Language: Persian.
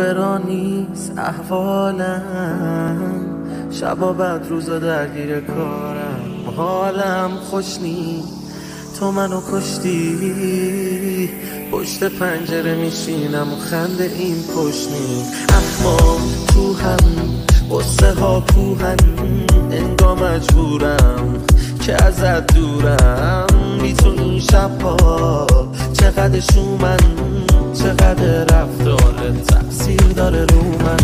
برانیست احوالم، شبا بعد روزا درگیر کارم، حالم خوش نیست تو منو کشتی. پشت پنجره میشینم و خنده این پشنی، اخمام تو هم قصه ها کوهن، انگار مجبورم که ازت دورم. بی تو این شبها چقدر شومن، چقدر رفتارت تأثیر داره رو من.